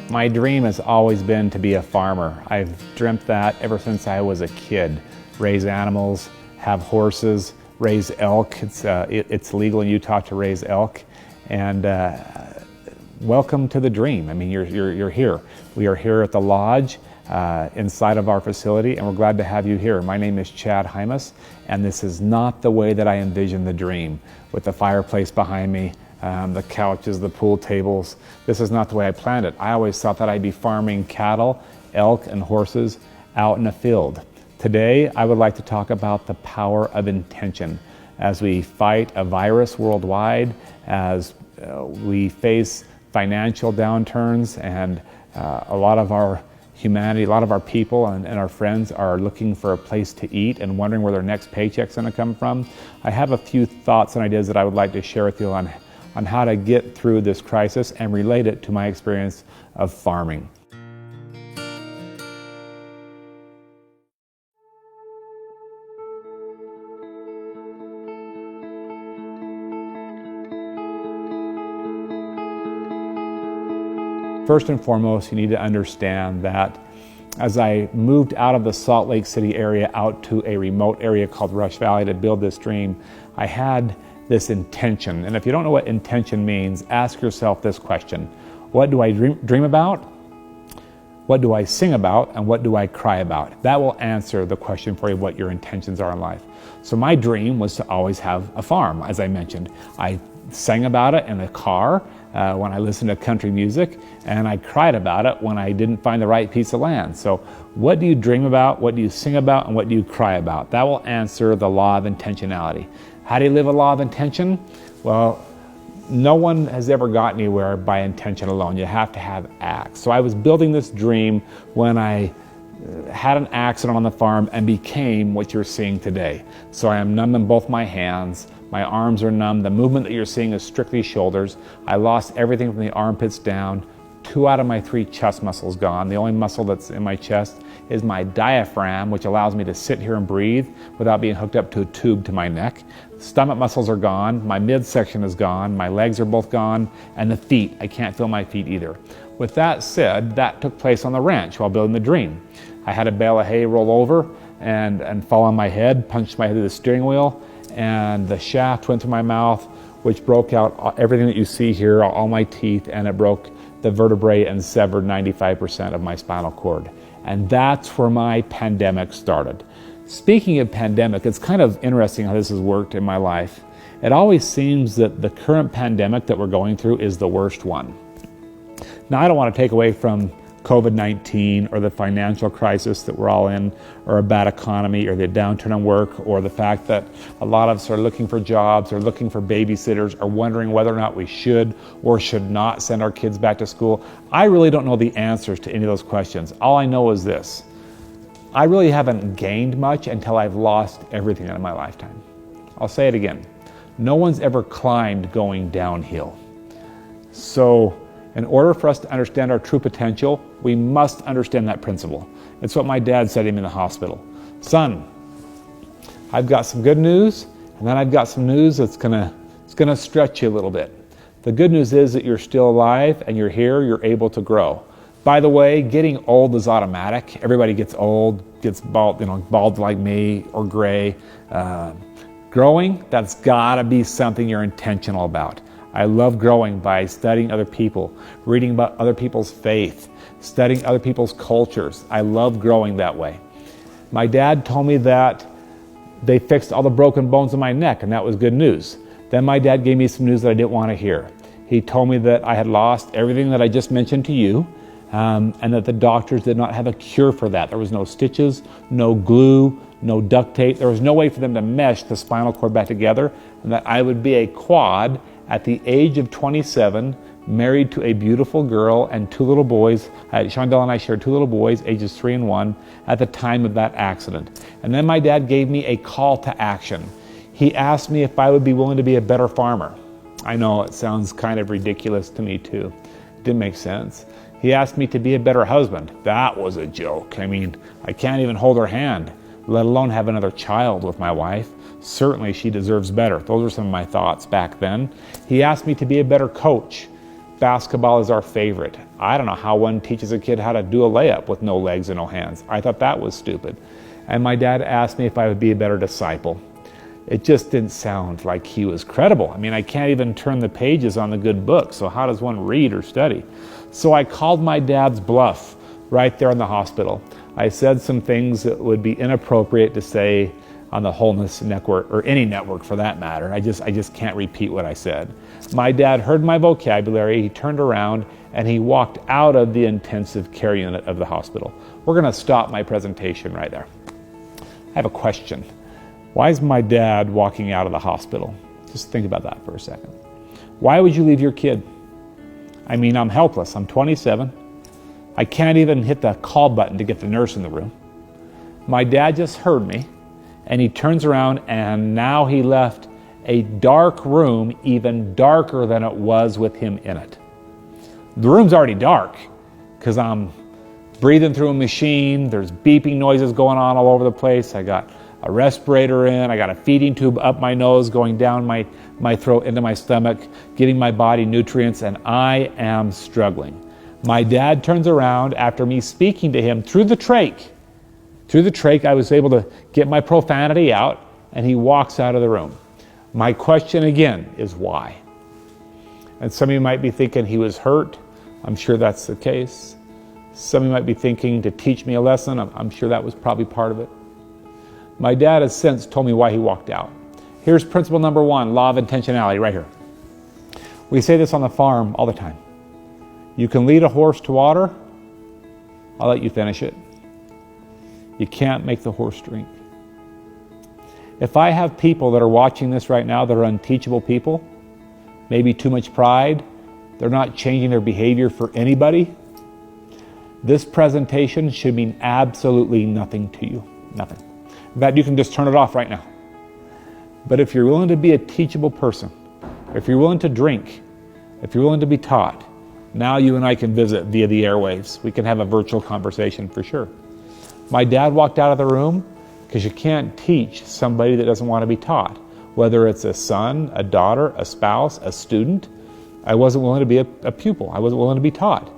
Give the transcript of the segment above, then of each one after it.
My dream has always been to be a farmer. I've dreamt that ever since I was a kid. Raise animals, have horses, raise elk. It's legal in Utah to raise elk. And welcome to the dream. I mean, you're here. We are here at the lodge inside of our facility, and we're glad to have you here. My name is Chad Hymus, and this is not the way that I envisioned the dream, with the fireplace behind me, the couches, the pool tables. This is not the way I planned it. I always thought that I'd be farming cattle, elk, and horses out in a field. Today, I would like to talk about the power of intention as we fight a virus worldwide, as we face financial downturns, and a lot of our humanity, a lot of our people and our friends are looking for a place to eat and wondering where their next paycheck's going to come from. I have a few thoughts and ideas that I would like to share with you on how to get through this crisis and relate it to my experience of farming. First and foremost, you need to understand that as I moved out of the Salt Lake City area out to a remote area called Rush Valley to build this dream, I had this intention. And if you don't know what intention means, ask yourself this question: what do I dream about? What do I sing about? And what do I cry about? That will answer the question for you, what your intentions are in life. So my dream was to always have a farm, as I mentioned. I sang about it in the car when I listened to country music, and I cried about it when I didn't find the right piece of land. So what do you dream about, what do you sing about, and what do you cry about? That will answer the law of intentionality. How do you live a law of intention? Well, no one has ever got anywhere by intention alone. You have to have acts. So I was building this dream when I had an accident on the farm and became what you're seeing today. So I am numb in both my hands. My arms are numb. The movement that you're seeing is strictly shoulders. I lost everything from the armpits down. 2 out of my 3 chest muscles gone. The only muscle that's in my chest is my diaphragm, which allows me to sit here and breathe without being hooked up to a tube to my neck. Stomach muscles are gone. My midsection is gone. My legs are both gone. And the feet, I can't feel my feet either. With that said, that took place on the ranch while building the dream. I had a bale of hay roll over and fall on my head, punched my head to the steering wheel, and the shaft went through my mouth, which broke out everything that you see here, all my teeth, and it broke the vertebrae and severed 95% of my spinal cord. And that's where my pandemic started. Speaking of pandemic, it's kind of interesting how this has worked in my life. It always seems that the current pandemic that we're going through is the worst one. Now, I don't want to take away from COVID-19 or the financial crisis that we're all in, or a bad economy, or the downturn in work, or the fact that a lot of us are looking for jobs or looking for babysitters or wondering whether or not we should or should not send our kids back to school. I really don't know the answers to any of those questions. All I know is this: I really haven't gained much until I've lost everything in my lifetime. I'll say it again. No one's ever climbed going downhill. So in order for us to understand our true potential, we must understand that principle. It's what my dad said to him in the hospital. Son, I've got some good news, and then I've got some news that's gonna stretch you a little bit. The good news is that you're still alive and you're here, you're able to grow. By the way, getting old is automatic. Everybody gets old, gets bald, bald like me, or gray. Growing, that's gotta be something you're intentional about. I love growing by studying other people, reading about other people's faith, studying other people's cultures. I love growing that way. My dad told me that they fixed all the broken bones in my neck, and that was good news. Then my dad gave me some news that I didn't want to hear. He told me that I had lost everything that I just mentioned to you, and that the doctors did not have a cure for that. There was no stitches, no glue, no duct tape. There was no way for them to mesh the spinal cord back together, and that I would be a quad at the age of 27, married to a beautiful girl and 2 little boys. Shondell and I shared 2 little boys, ages 3 and 1, at the time of that accident. And then my dad gave me a call to action. He asked me if I would be willing to be a better farmer. I know it sounds kind of ridiculous to me too. It didn't make sense. He asked me to be a better husband. That was a joke. I mean, I can't even hold her hand, let alone have another child with my wife. Certainly she deserves better. Those are some of my thoughts back then. He asked me to be a better coach. basketball is our favorite. I don't know how one teaches a kid how to do a layup with no legs and no hands. I thought that was stupid. And my dad asked me if I would be a better disciple. It just didn't sound like he was credible. I mean, I can't even turn the pages on the good book, so how does one read or study? So I called my dad's bluff right there in the hospital. I said some things that would be inappropriate to say on the Wholeness Network, or any network for that matter. I just can't repeat what I said. My dad heard my vocabulary, he turned around, and he walked out of the intensive care unit of the hospital. We're gonna stop my presentation right there. I have a question. Why is my dad walking out of the hospital? Just think about that for a second. Why would you leave your kid? I mean, I'm helpless. I'm 27. I can't even hit the call button to get the nurse in the room. My dad just heard me, and he turns around, and now he left a dark room, even darker than it was with him in it. The room's already dark because I'm breathing through a machine. There's beeping noises going on all over the place. I got a respirator in. I got a feeding tube up my nose, going down my throat into my stomach, giving my body nutrients, and I am struggling. My dad turns around after me speaking to him through the trach. Through the trach, I was able to get my profanity out, and he walks out of the room. My question again is why? And some of you might be thinking he was hurt. I'm sure that's the case. Some of you might be thinking to teach me a lesson. I'm sure that was probably part of it. My dad has since told me why he walked out. Here's principle number 1, law of intentionality, right here. We say this on the farm all the time. You can lead a horse to water, I'll let you finish it. You can't make the horse drink. If I have people that are watching this right now that are unteachable people, maybe too much pride, they're not changing their behavior for anybody, this presentation should mean absolutely nothing to you. Nothing. In fact, you can just turn it off right now. But if you're willing to be a teachable person, if you're willing to drink, if you're willing to be taught, now you and I can visit via the airwaves. We can have a virtual conversation for sure. My dad walked out of the room because you can't teach somebody that doesn't want to be taught. Whether it's a son, a daughter, a spouse, a student, I wasn't willing to be a pupil. I wasn't willing to be taught.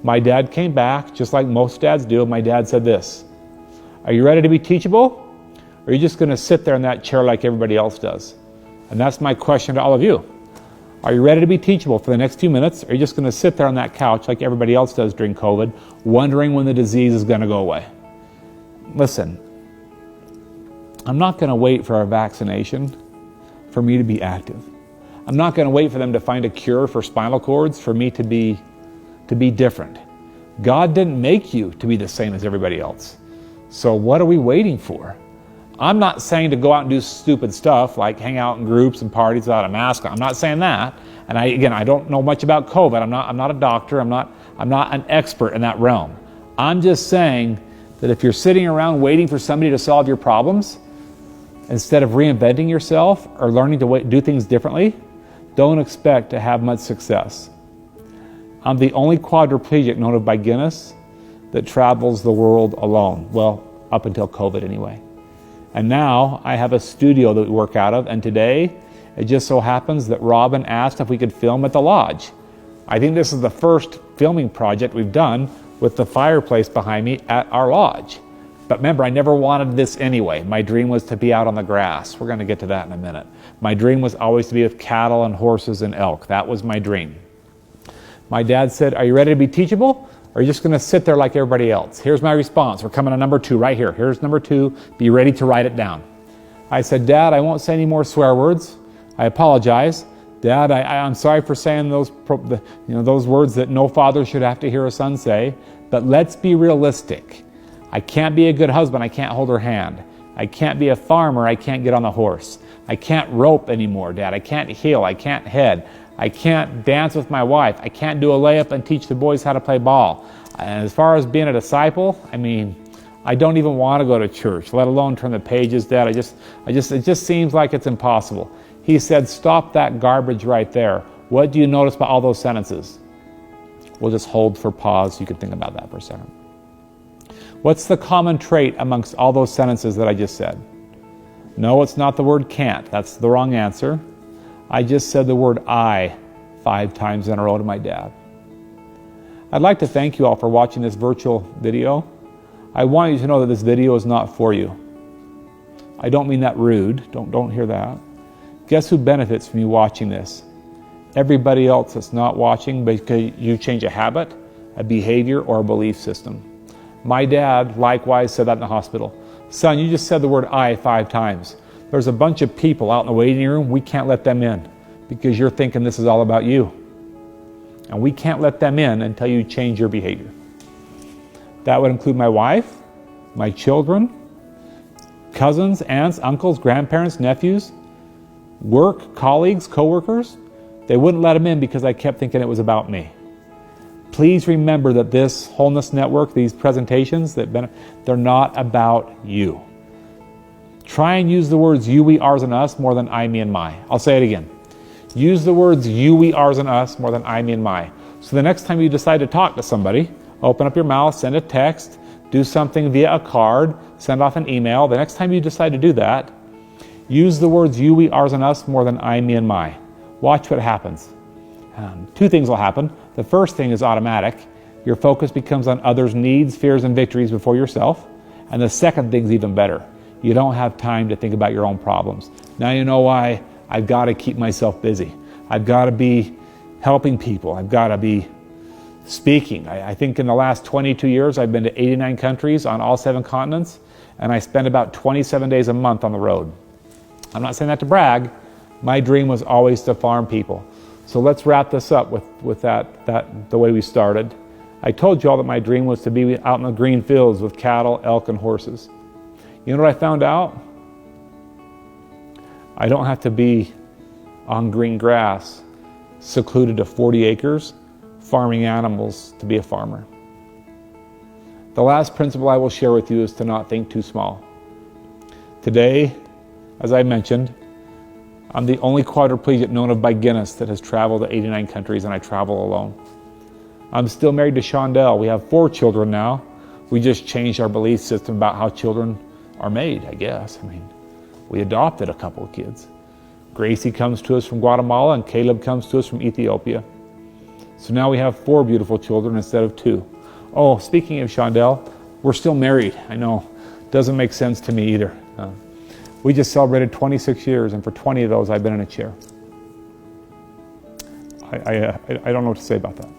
My dad came back, just like most dads do. My dad said this, are you ready to be teachable? Or are you just going to sit there in that chair like everybody else does? And that's my question to all of you. Are you ready to be teachable for the next few minutes? Or are you just going to sit there on that couch like everybody else does during COVID, wondering when the disease is going to go away? Listen, I'm not going to wait for a vaccination for me to be active. I'm not going to wait for them to find a cure for spinal cords for me to be different. God didn't make you to be the same as everybody else. So what are we waiting for? I'm not saying to go out and do stupid stuff like hang out in groups and parties without a mask on. I'm not saying that. And I don't know much about COVID. I'm not a doctor. I'm not an expert in that realm. I'm just saying that if you're sitting around waiting for somebody to solve your problems, instead of reinventing yourself or learning to do things differently, don't expect to have much success. I'm the only quadriplegic known of by Guinness that travels the world alone. Well, up until COVID anyway. And now I have a studio that we work out of, and today it just so happens that Robin asked if we could film at the lodge. I think this is the first filming project we've done with the fireplace behind me at our lodge. But remember, I never wanted this anyway. My dream was to be out on the grass. We're going to get to that in a minute. My dream was always to be with cattle and horses and elk. That was my dream. My dad said, are you ready to be teachable? Or are you just going to sit there like everybody else? Here's my response. We're coming to number 2 right here. Here's number 2. Be ready to write it down. I said, Dad, I won't say any more swear words. I apologize. Dad, I'm sorry for saying those words that no father should have to hear a son say. But let's be realistic. I can't be a good husband. I can't hold her hand. I can't be a farmer. I can't get on the horse. I can't rope anymore, Dad. I can't heel. I can't head. I can't dance with my wife. I can't do a layup and teach the boys how to play ball. And as far as being a disciple, I don't even want to go to church, let alone turn the pages, Dad. It just seems like it's impossible. He said, stop that garbage right there. What do you notice about all those sentences? We'll just hold for pause. You can think about that for a second. What's the common trait amongst all those sentences that I just said? No, it's not the word can't. That's the wrong answer. I just said the word I 5 times in a row to my dad. I'd like to thank you all for watching this virtual video. I want you to know that this video is not for you. I don't mean that rude. Don't hear that. Guess who benefits from you watching this? Everybody else that's not watching because you change a habit, a behavior, or a belief system. My dad likewise said that in the hospital. Son, you just said the word I 5 times. There's a bunch of people out in the waiting room. We can't let them in because you're thinking this is all about you. And we can't let them in until you change your behavior. That would include my wife, my children, cousins, aunts, uncles, grandparents, nephews, work, colleagues, coworkers. They wouldn't let them in because I kept thinking it was about me. Please remember that this Wholeness Network, these presentations, they're not about you. Try and use the words you, we, ours, and us more than I, me, and my. I'll say it again. Use the words you, we, ours, and us more than I, me, and my. So the next time you decide to talk to somebody, open up your mouth, send a text, do something via a card, send off an email. The next time you decide to do that, use the words you, we, ours, and us more than I, me, and my. Watch what happens. 2 things will happen. The first thing is automatic. Your focus becomes on others' needs, fears, and victories before yourself. And the second thing's even better. You don't have time to think about your own problems. Now you know why I've got to keep myself busy. I've got to be helping people. I've got to be speaking. I think in the last 22 years, I've been to 89 countries on all 7 continents, and I spend about 27 days a month on the road. I'm not saying that to brag. My dream was always to farm people. So let's wrap this up with that the way we started. I told you all that my dream was to be out in the green fields with cattle, elk, and horses. You know what I found out? I don't have to be on green grass, secluded to 40 acres, farming animals to be a farmer. The last principle I will share with you is to not think too small. Today, as I mentioned, I'm the only quadriplegic known of by Guinness that has traveled to 89 countries, and I travel alone. I'm still married to Shondell. We have 4 children now. We just changed our belief system about how children are made, I guess. I mean, we adopted a couple of kids. Gracie comes to us from Guatemala, and Caleb comes to us from Ethiopia. So now we have 4 beautiful children instead of 2. Oh, speaking of Shondell, we're still married. I know, doesn't make sense to me either. We just celebrated 26 years, and for 20 of those, I've been in a chair. I don't know what to say about that.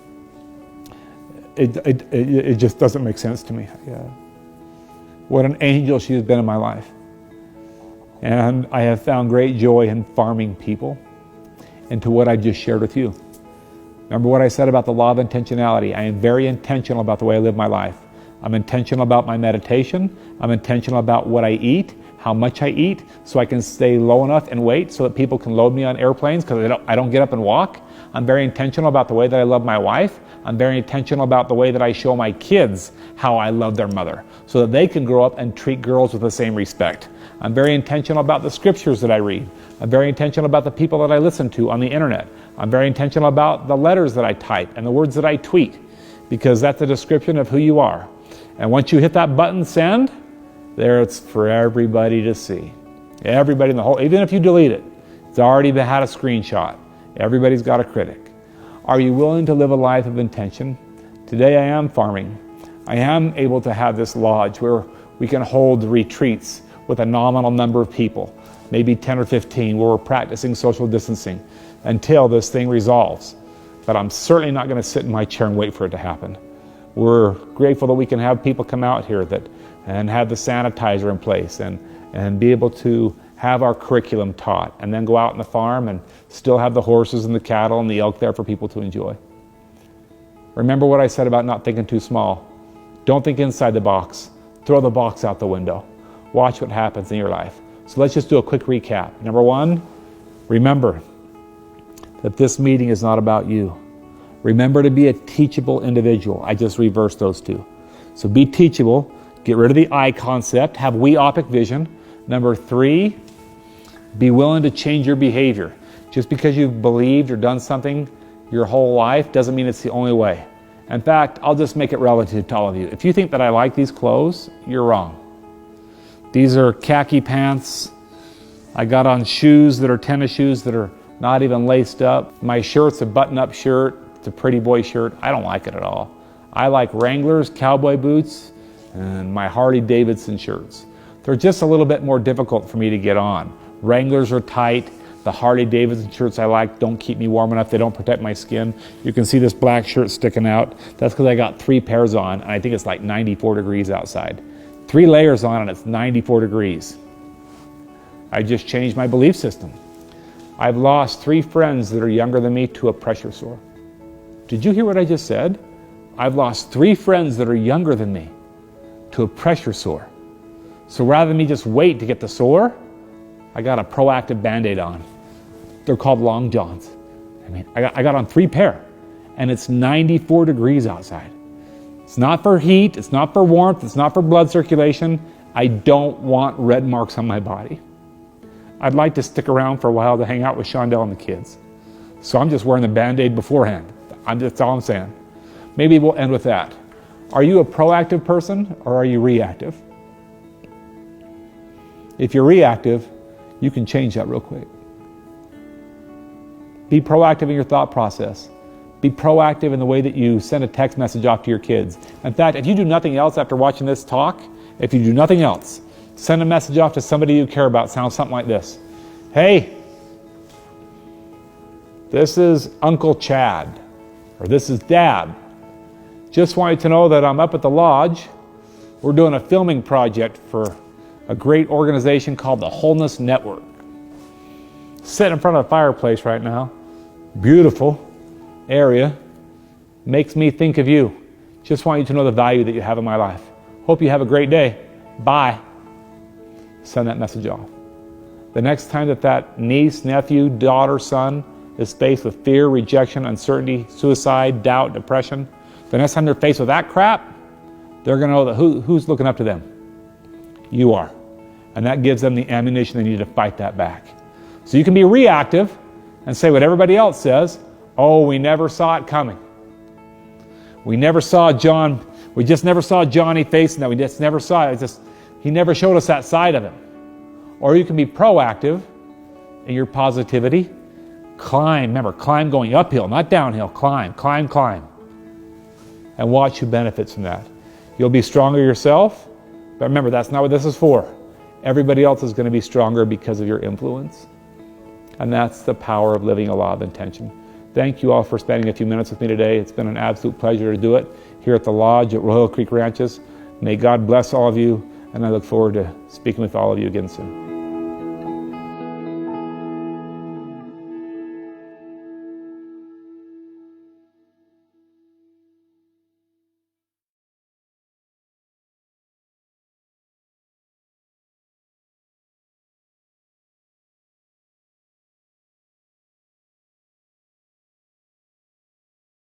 It just doesn't make sense to me. What an angel she has been in my life. And I have found great joy in farming people into what I just shared with you. Remember what I said about the law of intentionality. I am very intentional about the way I live my life. I'm intentional about my meditation. I'm intentional about what I eat, how much I eat, so I can stay low enough in weight so that people can load me on airplanes because I don't get up and walk. I'm very intentional about the way that I love my wife. I'm very intentional about the way that I show my kids how I love their mother so that they can grow up and treat girls with the same respect. I'm very intentional about the scriptures that I read. I'm very intentional about the people that I listen to on the internet. I'm very intentional about the letters that I type and the words that I tweet, because that's a description of who you are. And once you hit that button, send, there it's for everybody to see. Everybody in the whole, even if you delete it, it's already had a screenshot. Everybody's got a critic. Are you willing to live a life of intention? Today I am farming. I am able to have this lodge where we can hold retreats with a nominal number of people, maybe 10 or 15, where we're practicing social distancing until this thing resolves. But I'm certainly not going to sit in my chair and wait for it to happen. We're grateful that we can have people come out here and have the sanitizer in place and be able to have our curriculum taught, and then go out on the farm and still have the horses and the cattle and the elk there for people to enjoy. Remember what I said about not thinking too small. Don't think inside the box. Throw the box out the window. Watch what happens in your life. So let's just do a quick recap. Number 1, remember that this meeting is not about you. Remember to be a teachable individual. I just reversed those 2. So be teachable. Get rid of the I concept. Have we-opic vision. Number 3, be willing to change your behavior. Just because you've believed or done something your whole life doesn't mean it's the only way. In fact, I'll just make it relative to all of you. If you think that I like these clothes, you're wrong. These are khaki pants. I got on shoes that are tennis shoes that are not even laced up. My shirt's a button-up shirt. It's a pretty boy shirt. I don't like it at all. I like Wranglers, cowboy boots, and my Harley Davidson shirts. They're just a little bit more difficult for me to get on. Wranglers are tight. The Harley Davidson shirts I like don't keep me warm enough. They don't protect my skin. You can see this black shirt sticking out. That's because I got 3 pairs on, and I think it's like 94 degrees outside. 3 layers on, and it's 94 degrees. I just changed my belief system. I've lost 3 friends that are younger than me to a pressure sore. Did you hear what I just said? I've lost 3 friends that are younger than me to a pressure sore. So rather than me just wait to get the sore, I got a proactive Band-Aid on. They're called long johns. I got on 3 pair, and it's 94 degrees outside. It's not for heat, it's not for warmth, it's not for blood circulation. I don't want red marks on my body. I'd like to stick around for a while to hang out with Shondell and the kids. So I'm just wearing the Band-Aid beforehand. That's all I'm saying. Maybe we'll end with that. Are you a proactive person or are you reactive? If you're reactive, you can change that real quick. Be proactive in your thought process. Be proactive in the way that you send a text message off to your kids. In fact, if you do nothing else after watching this talk, if you do nothing else, send a message off to somebody you care about. Sounds something like this. Hey, this is Uncle Chad, or this is Dad. Just want you to know that I'm up at the lodge. We're doing a filming project for a great organization called the Wholeness Network. Sitting in front of a fireplace right now. Beautiful area. Makes me think of you. Just want you to know the value that you have in my life. Hope you have a great day. Bye. Send that message off. The next time that niece, nephew, daughter, son is faced with fear, rejection, uncertainty, suicide, doubt, depression, the next time they're faced with that crap, they're going to know that who's looking up to them? You are. And that gives them the ammunition they need to fight that back. So you can be reactive and say what everybody else says. Oh, we never saw it coming. We never saw John. We just never saw Johnny facing that. We just never saw it. He never showed us that side of him. Or you can be proactive in your positivity. Climb. Remember, climb going uphill, not downhill. Climb, climb, climb. And watch who benefits from that. You'll be stronger yourself. But remember, that's not what this is for. Everybody else is going to be stronger because of your influence. And that's the power of living a law of intention. Thank you all for spending a few minutes with me today. It's been an absolute pleasure to do it here at the Lodge at Royal Creek Ranches. May God bless all of you, and I look forward to speaking with all of you again soon.